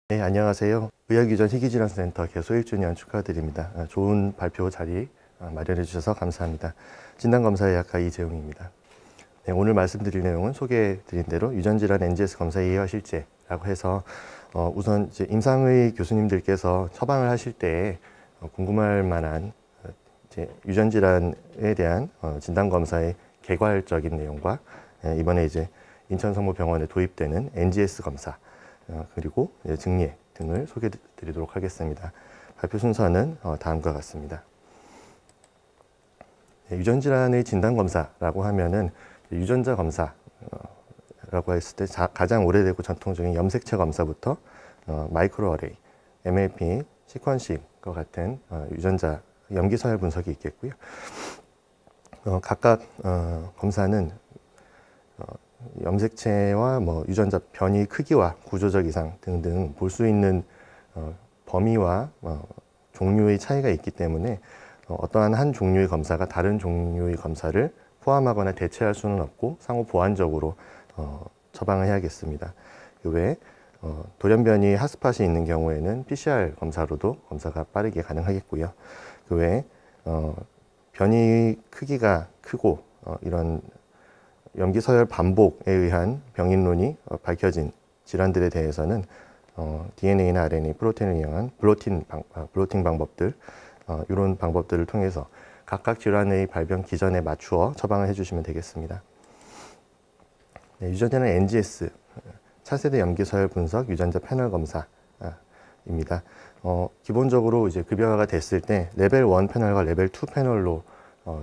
네, 안녕하세요. 의학유전 희귀질환센터 개소 1주년 축하드립니다. 좋은 발표 자리 마련해 주셔서 감사합니다. 진단검사의학과 이재웅입니다. 네, 오늘 말씀드릴 내용은 소개해 드린 대로 유전질환 NGS 검사 예와 실제라고 해서 우선 이제 임상의 교수님들께서 처방을 하실 때 궁금할 만한 이제 유전질환에 대한 진단검사의 개괄적인 내용과 이번에 이제 인천성모병원에 도입되는 NGS 검사 그리고 증례 등을 소개해 드리도록 하겠습니다. 발표 순서는 다음과 같습니다. 유전질환의 진단검사라고 하면은 유전자 검사라고 했을 때 가장 오래되고 전통적인 염색체 검사부터 마이크로어레이, MLP, 시퀀싱과 같은 유전자 염기 서열 분석이 있겠고요. 각각 검사는 염색체와 유전자 변이 크기와 구조적 이상 등등 볼 수 있는 범위와 종류의 차이가 있기 때문에 어떠한 한 종류의 검사가 다른 종류의 검사를 포함하거나 대체할 수는 없고 상호 보완적으로 처방을 해야겠습니다. 그 외에 돌연변이 핫스팟이 있는 경우에는 PCR 검사로도 검사가 빠르게 가능하겠고요. 그 외에 변이 크기가 크고 이런 염기 서열 반복에 의한 병인론이 밝혀진 질환들에 대해서는 DNA나 RNA, 프로틴을 이용한 블로팅 방법들, 이런 방법들을 통해서 각각 질환의 발병 기전에 맞추어 처방을 해주시면 되겠습니다. 네, 유전자는 NGS, 차세대 염기 서열 분석 유전자 패널 검사입니다. 기본적으로 이제 급여화가 됐을 때 레벨 1 패널과 레벨 2 패널로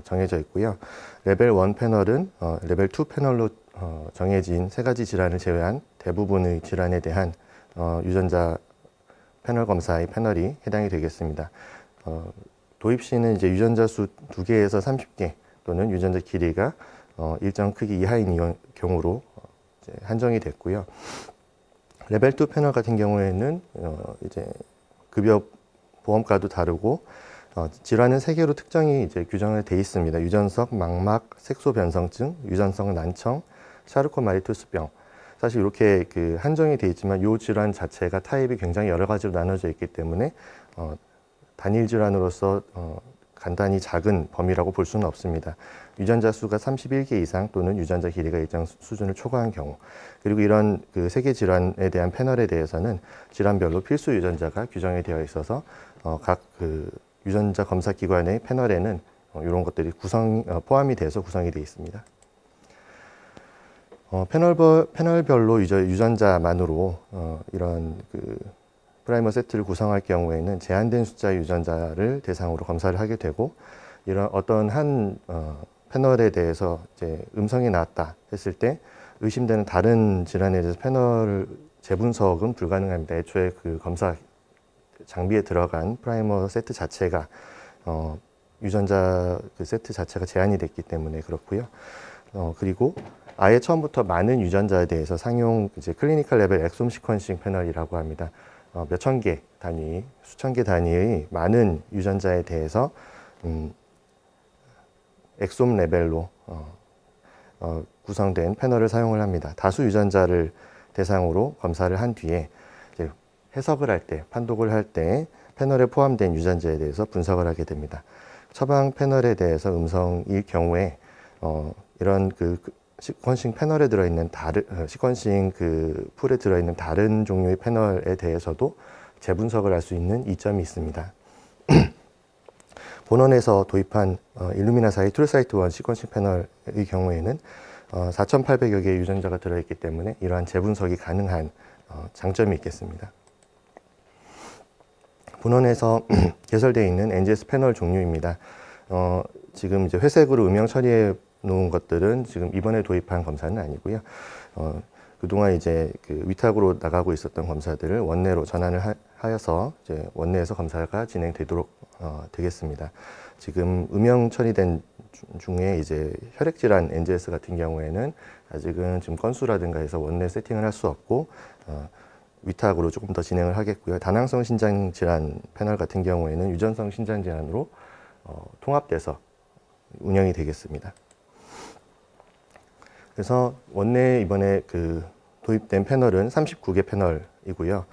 정해져 있고요. 레벨 1 패널은 레벨 2 패널로 정해진 세 가지 질환을 제외한 대부분의 질환에 대한 유전자 패널 검사의 패널이 해당이 되겠습니다. 도입 시는 이제 유전자 수 2개에서 30개 또는 유전자 길이가 일정 크기 이하인 경우로 이제 한정이 됐고요. 레벨 2 패널 같은 경우에는 이제 급여 보험가도 다르고 질환은 3개로 특정이 이제 규정을 돼 있습니다. 유전성 망막 색소 변성증, 유전성 난청, 샤르코마리투스병. 사실 이렇게 한정이 돼 있지만 이 질환 자체가 타입이 굉장히 여러 가지로 나눠져 있기 때문에 단일 질환으로서 간단히 작은 범위라고 볼 수는 없습니다. 유전자 수가 31개 이상 또는 유전자 길이가 일정 수준을 초과한 경우, 그리고 이런 세 개 질환에 대한 패널에 대해서는 질환별로 필수 유전자가 규정이 되어 있어서 각 유전자 검사 기관의 패널에는 이런 것들이 포함이 돼서 구성이 되어 있습니다. 패널별로 유전자만으로 이런 프라이머 세트를 구성할 경우에는 제한된 숫자의 유전자를 대상으로 검사를 하게 되고, 이런 어떤 한 패널에 대해서 이제 음성이 나왔다 했을 때 의심되는 다른 질환에 대해서 패널 재분석은 불가능합니다. 애초에 검사 장비에 들어간 프라이머 세트 자체가 유전자 세트 자체가 제한이 됐기 때문에 그렇고요. 그리고 아예 처음부터 많은 유전자에 대해서 상용 이제 클리니컬 레벨 엑솜 시퀀싱 패널이라고 합니다. 몇천 개 단위, 수천 개 단위의 많은 유전자에 대해서 엑솜 레벨로 구성된 패널을 사용을 합니다. 다수 유전자를 대상으로 검사를 한 뒤에 이제 해석을 할 때, 판독을 할 때 패널에 포함된 유전자에 대해서 분석을 하게 됩니다. 처방 패널에 대해서 음성일 경우에 이런 시퀀싱 패널에 들어있는 시퀀싱 풀에 들어있는 다른 종류의 패널에 대해서도 재분석을 할 수 있는 이점이 있습니다. 본원에서 도입한 일루미나사의 트루사이트 1 시퀀싱 패널의 경우에는 4,800여 개의 유전자가 들어있기 때문에 이러한 재분석이 가능한 장점이 있겠습니다. 본원에서 개설되어 있는 NGS 패널 종류입니다. 지금 이제 회색으로 음영 처리해 놓은 것들은 지금 이번에 도입한 검사는 아니고요. 그동안 이제 위탁으로 나가고 있었던 검사들을 원내로 전환을 하여서 이제 원내에서 검사가 진행되도록 되겠습니다. 지금 음영 처리된 중에 이제 혈액질환 NGS 같은 경우에는 아직은 지금 건수라든가 해서 원내 세팅을 할 수 없고 위탁으로 조금 더 진행을 하겠고요. 다낭성 신장 질환 패널 같은 경우에는 유전성 신장 질환으로 통합돼서 운영이 되겠습니다. 그래서 원내에 이번에 도입된 패널은 39개 패널이고요.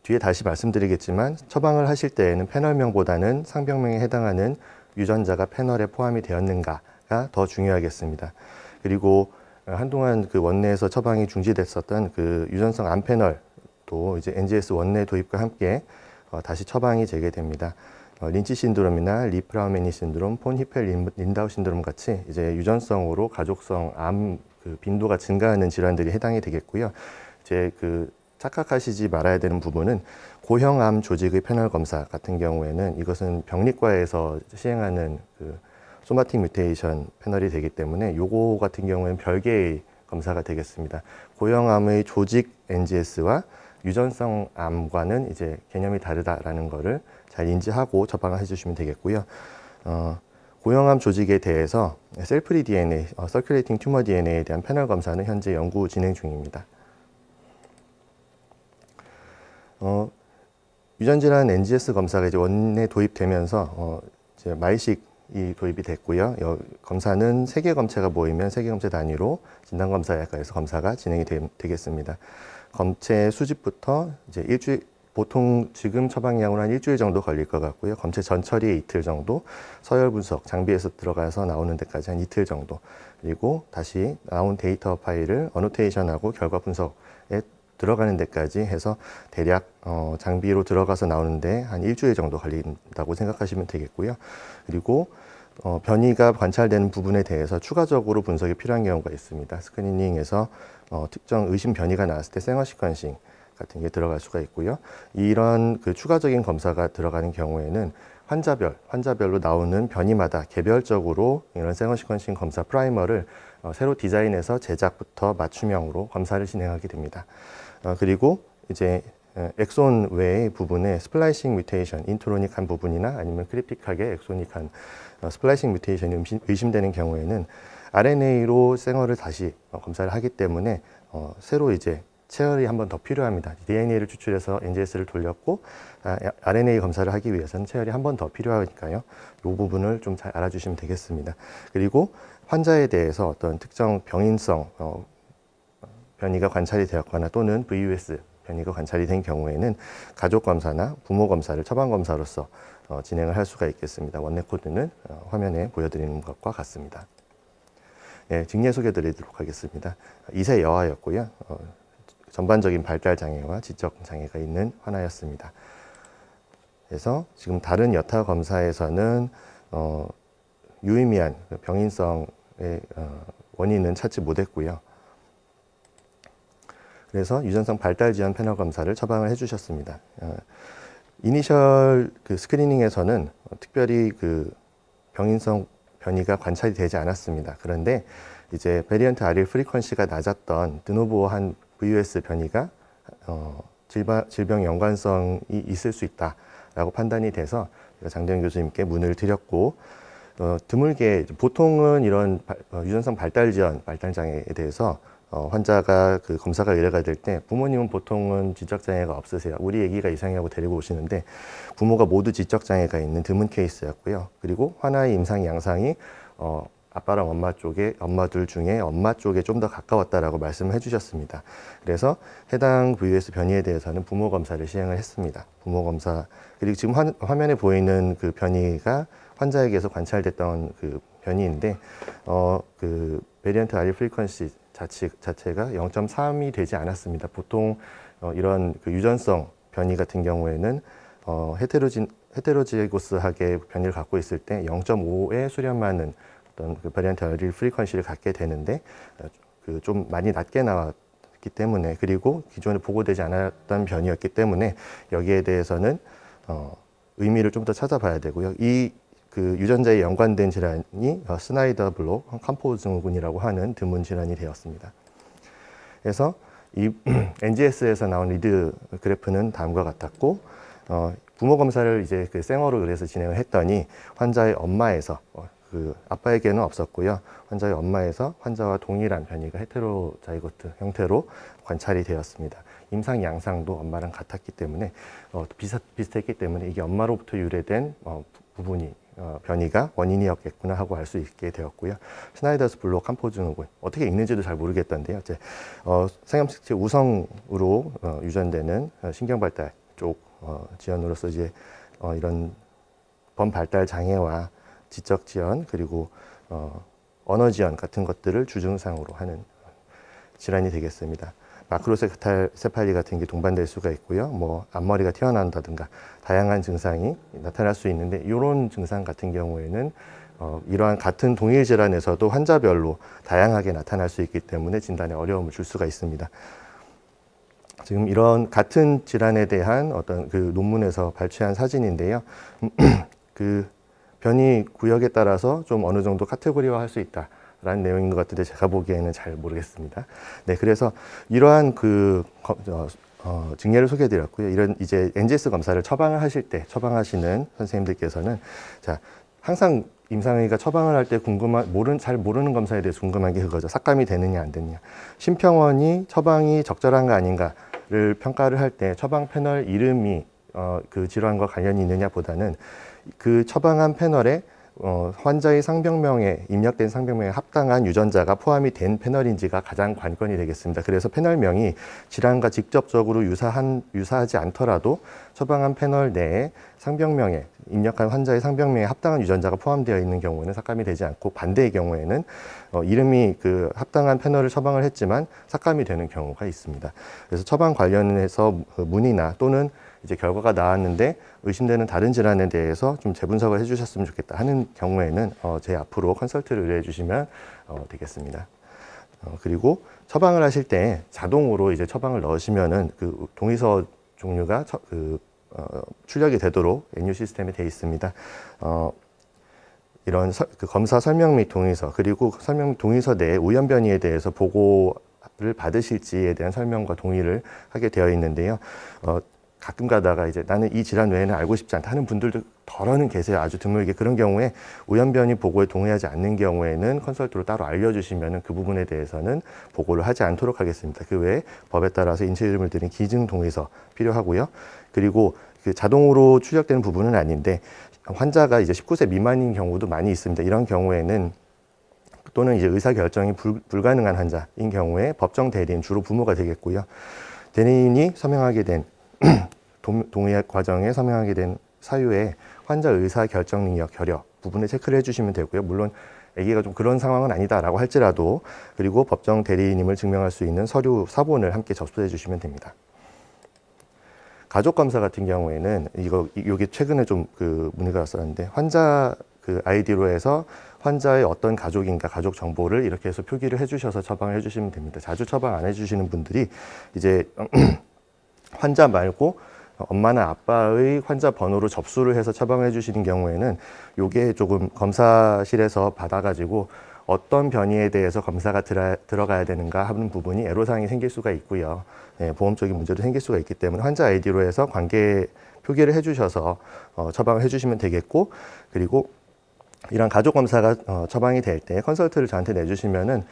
뒤에 다시 말씀드리겠지만 처방을 하실 때에는 패널명보다는 상병명에 해당하는 유전자가 패널에 포함이 되었는가가 더 중요하겠습니다. 그리고 한동안 그 원내에서 처방이 중지됐었던 그 유전성 암 패널도 이제 NGS 원내 도입과 함께 다시 처방이 재개됩니다. 린치 신드롬이나 리프라우메니 신드롬, 폰 히펠 린다우 신드롬 같이 이제 유전성으로 가족성 암 그 빈도가 증가하는 질환들이 해당이 되겠고요. 이제 그 착각하시지 말아야 되는 부분은 고형암 조직의 패널 검사 같은 경우에는 이것은 병리과에서 시행하는 그 소마틱 뮤테이션 패널이 되기 때문에 요거 같은 경우에는 별개의 검사가 되겠습니다. 고형암의 조직 NGS와 유전성 암과는 이제 개념이 다르다라는 거를 잘 인지하고 처방을 해주시면 되겠고요. 고형암 조직에 대해서 셀프리 DNA, 서큘레이팅 튜머 DNA에 대한 패널 검사는 현재 연구 진행 중입니다. 유전질환 NGS 검사가 이제 원내 도입되면서 이제 마이식이 도입이 됐고요. 검사는 3개 검체가 모이면 3개 검체 단위로 진단검사약과에서 검사가 진행이 되겠습니다. 검체 수집부터 이제 일주일, 보통 지금 처방량으로 한 일주일 정도 걸릴 것 같고요. 검체 전처리에 이틀 정도, 서열 분석, 장비에서 들어가서 나오는 데까지 한 이틀 정도, 그리고 다시 나온 데이터 파일을 어노테이션하고 결과 분석에 들어가는 데까지 해서 대략 장비로 들어가서 나오는데 한 일주일 정도 걸린다고 생각하시면 되겠고요. 그리고 변이가 관찰되는 부분에 대해서 추가적으로 분석이 필요한 경우가 있습니다. 스크리닝에서 특정 의심 변이가 나왔을 때 생어 시퀀싱 같은 게 들어갈 수가 있고요. 이런 그 추가적인 검사가 들어가는 경우에는 환자별로 나오는 변이마다 개별적으로 이런 생어 시퀀싱 검사 프라이머를 새로 디자인해서 제작부터 맞춤형으로 검사를 진행하게 됩니다. 그리고 이제 엑손 외의 부분에 스플라이싱 뮤테이션, 인트로닉한 부분이나 아니면 크립틱하게 엑소닉한 스플라이싱 뮤테이션이 의심되는 경우에는 RNA로 생어를 다시 검사를 하기 때문에 새로 이제 체열이 한 번 더 필요합니다. DNA를 추출해서 NGS를 돌렸고 RNA 검사를 하기 위해서는 체열이 한 번 더 필요하니까요. 이 부분을 좀 잘 알아주시면 되겠습니다. 그리고 환자에 대해서 어떤 특정 병인성 변이가 관찰이 되었거나 또는 VUS 변이가 관찰이 된 경우에는 가족 검사나 부모 검사를 처방 검사로서 진행을 할 수가 있겠습니다. 원내 코드는 화면에 보여드리는 것과 같습니다. 예, 직례 소개드리도록 하겠습니다. 2세 여아였고요. 전반적인 발달 장애와 지적 장애가 있는 환아였습니다. 그래서 지금 다른 여타 검사에서는 유의미한 병인성의 원인은 찾지 못했고요. 그래서 유전성 발달 지연 패널 검사를 처방을 해주셨습니다. 이니셜 그 스크리닝에서는 특별히 그 병인성 변이가 관찰이 되지 않았습니다. 그런데 이제 베리언트 알릴 프리퀀시가 낮았던 드노보한 VUS 변이가 질병 연관성이 있을 수 있다라고 판단이 돼서 제가 장대현 교수님께 문의를 드렸고 드물게 보통은 이런 유전성 발달 지연 발달 장애에 대해서 환자가 그 검사가 의뢰가 될 때 부모님은 보통은 지적장애가 없으세요. 우리 애기가 이상하고 데리고 오시는데 부모가 모두 지적장애가 있는 드문 케이스였고요. 그리고 환아의 임상 양상이 아빠랑 엄마들 중에 엄마 쪽에 좀 더 가까웠다라고 말씀을 해주셨습니다. 그래서 해당 VUS 변이에 대해서는 부모 검사를 시행을 했습니다. 부모 검사 그리고 지금 화면에 보이는 그 변이가 환자에게서 관찰됐던 그 변이인데 그 베리언트 알릴 프리퀀시 자체가 0.3이 되지 않았습니다. 보통 이런 그 유전성 변이 같은 경우에는 헤테로지고스하게 변이를 갖고 있을 때 0.5의 수렴하는 어떤 그 베리언트 알릴 프리퀀시를 갖게 되는데 그 좀 많이 낮게 나왔기 때문에 그리고 기존에 보고되지 않았던 변이였기 때문에 여기에 대해서는 의미를 좀 더 찾아봐야 되고요. 이 그 유전자에 연관된 질환이 스나이더 블록 캄포 증후군이라고 하는 드문 질환이 되었습니다. 그래서 이 NGS에서 나온 리드 그래프는 다음과 같았고 부모 검사를 이제 그 생어로 그래서 진행을 했더니 환자의 엄마에서 그 아빠에게는 없었고요. 환자의 엄마에서 환자와 동일한 변이가 헤테로자이고트 형태로 관찰이 되었습니다. 임상 양상도 엄마랑 같았기 때문에 비슷했기 때문에 이게 엄마로부터 유래된 부분이 변이가 원인이었겠구나 하고 알 수 있게 되었고요. 슈나이더스 블록 캄포증후군 어떻게 읽는지도 잘 모르겠던데요. 이제 상염색체 우성으로 유전되는 신경발달 쪽 지연으로서 이제 이런 범발달 장애와 지적 지연 그리고 언어 지연 같은 것들을 주증상으로 하는 질환이 되겠습니다. 마크로세팔리 같은 게 동반될 수가 있고요. 뭐 앞머리가 튀어나온다든가 다양한 증상이 나타날 수 있는데 이런 증상 같은 경우에는 이러한 같은 동일 질환에서도 환자별로 다양하게 나타날 수 있기 때문에 진단에 어려움을 줄 수가 있습니다. 지금 이런 같은 질환에 대한 어떤 그 논문에서 발췌한 사진인데요. 그 변이 구역에 따라서 좀 어느 정도 카테고리화 할 수 있다. 라는 내용인 것 같은데 제가 보기에는 잘 모르겠습니다. 네, 그래서 이러한 증례를 소개해드렸고요. 이런 이제 NGS 검사를 처방하시는 선생님들께서는 자 항상 임상의가 처방을 할 때 잘 모르는 검사에 대해서 궁금한 게 그거죠. 삭감이 되느냐 안 되느냐. 심평원이 처방이 적절한가 아닌가를 평가를 할 때 처방 패널 이름이 그 질환과 관련이 있느냐 보다는 그 처방한 패널에 환자의 상병명에 입력된 상병명에 합당한 유전자가 포함이 된 패널인지가 가장 관건이 되겠습니다. 그래서 패널명이 질환과 직접적으로 유사하지 않더라도 처방한 패널 내에 상병명에 입력한 환자의 상병명에 합당한 유전자가 포함되어 있는 경우에는 삭감이 되지 않고 반대의 경우에는 이름이 그 합당한 패널을 처방을 했지만 삭감이 되는 경우가 있습니다. 그래서 처방 관련해서 문의나 또는 이제 결과가 나왔는데 의심되는 다른 질환에 대해서 좀 재분석을 해주셨으면 좋겠다 하는 경우에는 제 앞으로 컨설트를 의뢰해 주시면 되겠습니다. 그리고 처방을 하실 때 자동으로 이제 처방을 넣으시면은 그 동의서 종류가 출력이 되도록 NU 시스템에 되어 있습니다. 이런 그 검사 설명 및 동의서 그리고 설명 및 동의서 내에 우연 변이에 대해서 보고를 받으실지에 대한 설명과 동의를 하게 되어 있는데요. 가끔 가다가 이제 나는 이 질환 외에는 알고 싶지 않다 하는 분들도 덜어는 계세요. 아주 드물게. 그런 경우에 우연변이 보고에 동의하지 않는 경우에는 컨설트로 따로 알려주시면 그 부분에 대해서는 보고를 하지 않도록 하겠습니다. 그 외에 법에 따라서 인체 이름을 들인 기증 동의서 필요하고요. 그리고 그 자동으로 출력되는 부분은 아닌데 환자가 이제 19세 미만인 경우도 많이 있습니다. 이런 경우에는 또는 이제 의사 결정이 불가능한 환자인 경우에 법정 대리인, 주로 부모가 되겠고요. 대리인이 서명하게 된 동의 과정에 서명하게 된 사유에 환자 의사 결정 능력, 결여 부분을 체크를 해주시면 되고요. 물론 아기가 좀 그런 상황은 아니다라고 할지라도 그리고 법정 대리인임을 증명할 수 있는 서류 사본을 함께 접수해 주시면 됩니다. 가족 검사 같은 경우에는 이게 최근에 좀 그 문의가 왔었는데 환자 그 아이디로 해서 환자의 어떤 가족인가 가족 정보를 이렇게 해서 표기를 해주셔서 처방을 해주시면 됩니다. 자주 처방 안 해주시는 분들이 이제 환자 말고 엄마나 아빠의 환자 번호로 접수를 해서 처방해 주시는 경우에는 이게 조금 검사실에서 받아가지고 어떤 변이에 대해서 검사가 들어가야 되는가 하는 부분이 애로사항이 생길 수가 있고요. 네, 보험적인 문제도 생길 수가 있기 때문에 환자 아이디로 해서 관계 표기를 해주셔서 처방을 해주시면 되겠고 그리고 이런 가족 검사가 처방이 될 때 컨설트를 저한테 내주시면은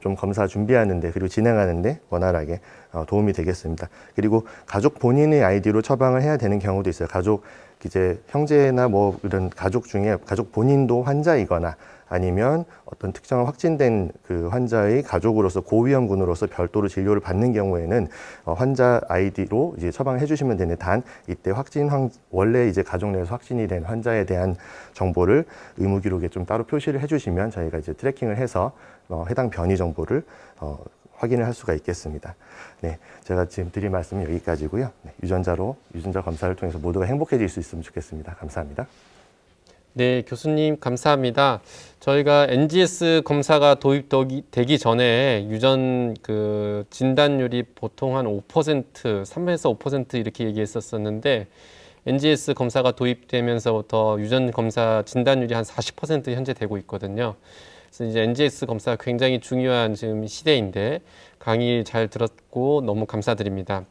좀 검사 준비하는데 그리고 진행하는데 원활하게 도움이 되겠습니다. 그리고 가족 본인의 아이디로 처방을 해야 되는 경우도 있어요. 가족 이제 형제나 뭐 이런 가족 중에 가족 본인도 환자이거나 아니면 어떤 특정한 확진된 그 환자의 가족으로서 고위험군으로서 별도로 진료를 받는 경우에는 환자 아이디로 이제 처방을 해주시면 되는데 단 이때 원래 이제 가족 내에서 확진이 된 환자에 대한 정보를 의무 기록에 좀 따로 표시를 해주시면 저희가 이제 트래킹을 해서 해당 변이 정보를 확인을 할 수가 있겠습니다. 네, 제가 지금 드릴 말씀은 여기까지고요. 네, 유전자 검사를 통해서 모두가 행복해질 수 있으면 좋겠습니다. 감사합니다. 네, 교수님 감사합니다. 저희가 NGS 검사가 도입되기 전에 유전 그 진단율이 보통 한 5%, 3에서 5% 이렇게 얘기했었는데 NGS 검사가 도입되면서부터 유전 검사 진단율이 한 40% 현재 되고 있거든요. 그래서 이제 NGS 검사가 굉장히 중요한 지금 시대인데 강의 잘 들었고 너무 감사드립니다.